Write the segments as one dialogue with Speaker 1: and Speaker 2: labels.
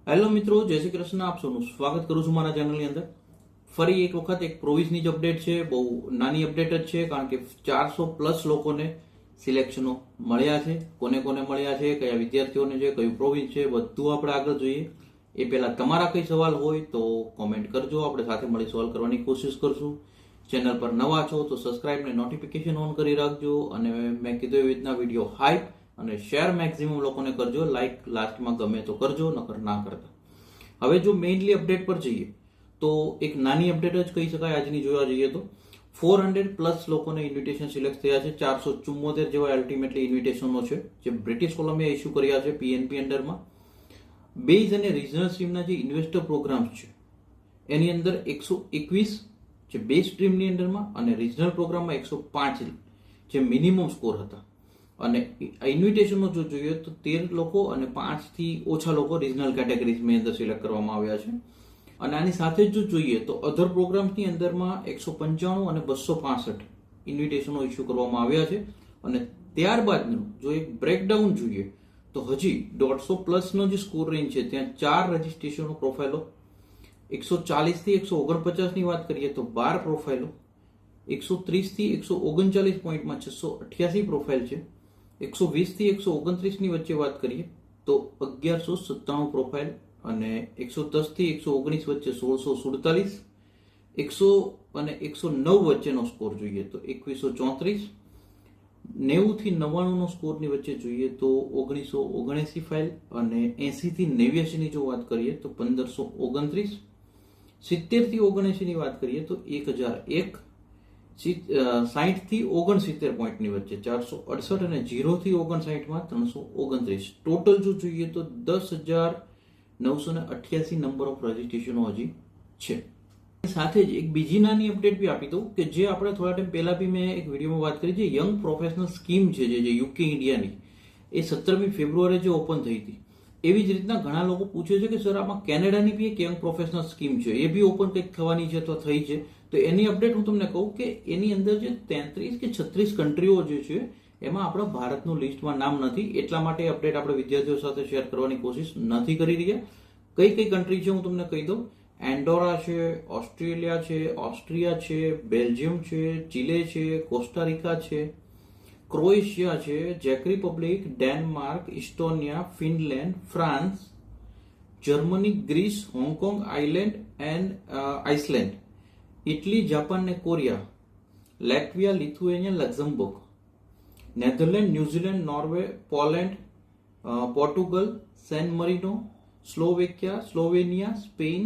Speaker 1: Hello મિત્રો, જય શ્રી કૃષ્ણ. આપ સૌનું સ્વાગત કરું છું મારા ચેનલની અંદર. ફરી એક વખત એક પ્રોવિઝની જ અપડેટ છે. બહુ નાની અપડેટ જ છે, કારણ કે 400+ લોકોને સિલેક્શનો મળ્યા છે. કોને કોને મળ્યા છે, કયા વિદ્યાર્થીઓને છે, કયું પ્રોવિઝ છે, બધું આપણે આગળ જોઈએ. એ પહેલા તમારા કઈ સવાલ હોય તો કોમેન્ટ કરજો, આપણે સાથે મળી સોલ્વ કરવાની કોશિશ કરશું. ચેનલ પર નવા છો તો સબસ્ક્રાઇબ ને નોટિફિકેશન ઓન કરી રાખજો. અને મેં કીધું એવી રીતના વિડીયો હાઈપ અને શેર મેક્સિમમ લોકોને કરજો. લાઈક લાસ્ટમાં ગમે તો કરજો, નકર ના કરતા. હવે જો મેઇનલી અપડેટ પર જઈએ તો એક નાની અપડેટ જ કહી શકાય આજની. જોવા જઈએ તો 400+ લોકોને ઇન્વિટેશન સિલેક્ટ થયા છે. 474 જેવા અલ્ટિમેટલી ઇન્વિટેશનો છે જે બ્રિટિશ કોલંબિયા ઇસ્યુ કર્યા છે પીએનપી અંડરમાં. બેઝ અને રિજનલ સ્ટ્રીમના જે ઇન્વેસ્ટર પ્રોગ્રામ્સ છે એની અંદર 121 જે બેઝ સ્ટ્રીમની અંડરમાં અને રિજનલ પ્રોગ્રામમાં 105 જે મિનિમમ સ્કોર હતા. અને ઇન્વિટેશનો જો જોઈએ તો 13 લોકો અને 5 થી ઓછા લોકો રિજનલ કેટેગરીઝની અંદર સિલેક્ટ કરવામાં આવ્યા છે. અને આની સાથે જ જો જોઈએ તો અધર પ્રોગ્રામ્સની અંદરમાં 195 અને 265 ઇન્વિટેશનો ઇસ્યુ કરવામાં આવ્યા છે. અને ત્યારબાદનું જો એક બ્રેકડાઉન જોઈએ તો હજી 150+ જે સ્કોર રેન્જ છે ત્યાં 4 રજીસ્ટ્રેશનો પ્રોફાઇલો, 140 થી 149 ની વાત કરીએ તો 12 પ્રોફાઇલો, 130 થી 139 પોઈન્ટમાં 688 પ્રોફાઇલ છે, 120 થી 129 ની વચ્ચે વાત કરીએ તો 1197 પ્રોફાઇલ, અને 110 થી 119 વચ્ચે 1647, 100 અને 109 વચ્ચેનો સ્કોર જોઈએ તો 2134, 90 થી 99 નો સ્કોરની વચ્ચે જોઈએ તો 1979 ફાઇલ, અને 80 થી 89 ની જો વાત કરીએ તો 1529, 70 થી 79 ની વાત કરીએ તો 1001, 60 થી 69 પોઈન્ટની વચ્ચે 468, અને 0 થી 59 માં 329. ટોટલ જો જોઈએ તો 10,988 નંબર ઓફ રજીસ્ટ્રેશનો હજી છે. સાથે જ એક બીજી નાની અપડેટ બી આપી દઉં કે જે આપણે થોડા ટાઈમ પહેલા બી મેં એક વિડીયોમાં વાત કરી. જે યંગ પ્રોફેશનલ સ્કીમ છે જે યુકે ઇન્ડિયાની, એ 17મી ફેબ્રુઆરી જે ઓપન થઈ હતી. એવી જ રીતના ઘણા લોકો પૂછે છે કે સર આમાં કેનેડાની બી એક યંગ પ્રોફેશનલ સ્કીમ છે, એ બી ઓપન કંઈક થવાની છે અથવા થઈ છે. તો એની અપડેટ હું તમને કહું કે એની અંદર જે 33 કે 36 કન્ટ્રીઓ જે છે એમાં આપણા ભારતનું લિસ્ટમાં નામ નથી. એટલા માટે અપડેટ આપણે વિદ્યાર્થીઓ સાથે શેર કરવાની કોશિશ નથી કરી રહ્યા. કઈ કઈ કન્ટ્રી છે હું તમને કહી દઉં. એન્ડોરા છે, ઓસ્ટ્રેલિયા છે, ઓસ્ટ્રિયા છે, બેલ્જિયમ છે, ચિલે છે, કોસ્ટારિકા છે, ક્રોએશિયા છે, ચેક Republic, Denmark, Estonia, Finland, France, Germany, Greece, Hong Kong, Iceland, Italy, Japan ને Korea, Latvia, Lithuania, Luxembourg, Netherland, New Zealand, Norway, Poland, Portugal, San Marino, Slovakia, Slovenia, Spain,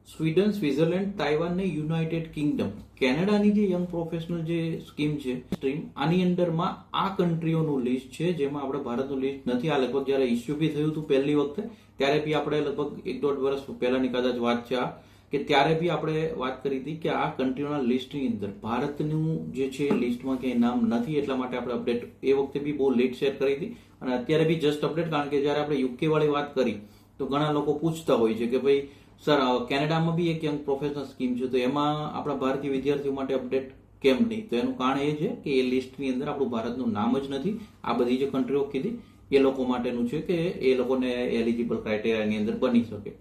Speaker 1: Sweden, Switzerland, Taiwan ને United Kingdom. કેનેડાની જે young professional જે scheme છે stream, આની અંડરમાં આ કન્ટ્રીઓનું list છે જેમાં આપણે ભારતનું લિસ્ટ નથી. આ લગભગ જયારે ઇસ્યુ બી થયું હતું પહેલી વખતે ત્યારે બી આપણે લગભગ 1-1.5 વર્ષ પહેલાની કદાચ વાત છે આ, કે ત્યારે બી આપણે વાત કરી હતી કે આ કન્ટ્રીઓના લિસ્ટની અંદર ભારતનું જે છે લિસ્ટમાં ક્યાંય નામ નથી. એટલા માટે આપણે અપડેટ એ વખતે બી બહુ લેટ શેર કરી હતી, અને અત્યારે બી જસ્ટ અપડેટ, કારણ કે જયારે આપણે યુકે વાળી વાત કરી તો ઘણા લોકો પૂછતા હોય છે કે ભાઈ સર કેનેડામાં બી એક યંગ પ્રોફેશનલ સ્કીમ છે તો એમાં આપણા ભારતીય વિદ્યાર્થીઓ માટે અપડેટ કેમ નહીં. તો એનું કારણ એ છે કે એ લિસ્ટની અંદર આપણું ભારતનું નામ જ નથી. આ બધી જે કન્ટ્રીઓ કીધી એ લોકો માટેનું છે કે એ લોકોને એલિજિબલ ક્રાઇટેરિયાની અંદર બની શકે.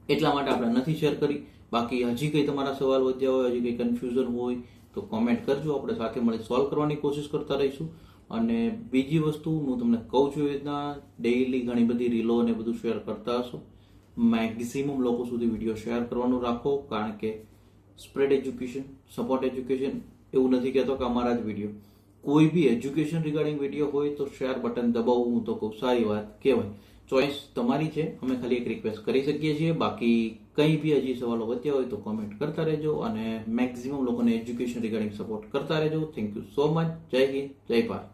Speaker 1: એટલા માટે આપણે નથી શેર કરી. બાકી હજી કંઈ તમારા સવાલ વધ્યા હોય, હજી કંઈ કન્ફ્યુઝન હોય તો કોમેન્ટ કરજો, આપણે સાથે મળી સોલ્વ કરવાની કોશિશ કરતા રહીશું. અને બીજી વસ્તુ હું તમને કહું છું એ રીતના ડેઈલી ઘણી બધી રીલો અને બધું શેર કરતા હશો. મેક્સિમમ લોકો સુધી વિડીયો શેર કરવાનું રાખો, કારણ કે સ્પ્રેડ એજ્યુકેશન, સપોર્ટ એજ્યુકેશન. એવું નથી કહેતો કે અમારા જ વિડીયો, કોઈ બી એજ્યુકેશન રિગાર્ડિંગ વિડીયો હોય તો શેર બટન દબાવવું હું તો ખૂબ સારી વાત કહેવાય. ચોઈસ તમારી છે, અમે ખાલી એક રિક્વેસ્ટ કરી શકીએ છીએ. બાકી કંઈ બી હજી સવાલો વધ્યા હોય તો કોમેન્ટ કરતા રહેજો, અને મેક્સિમમ લોકોને એજ્યુકેશન રિગાર્ડિંગ સપોર્ટ કરતા રહેજો. Thank you so much. જય હિન્દ, જય ભારત.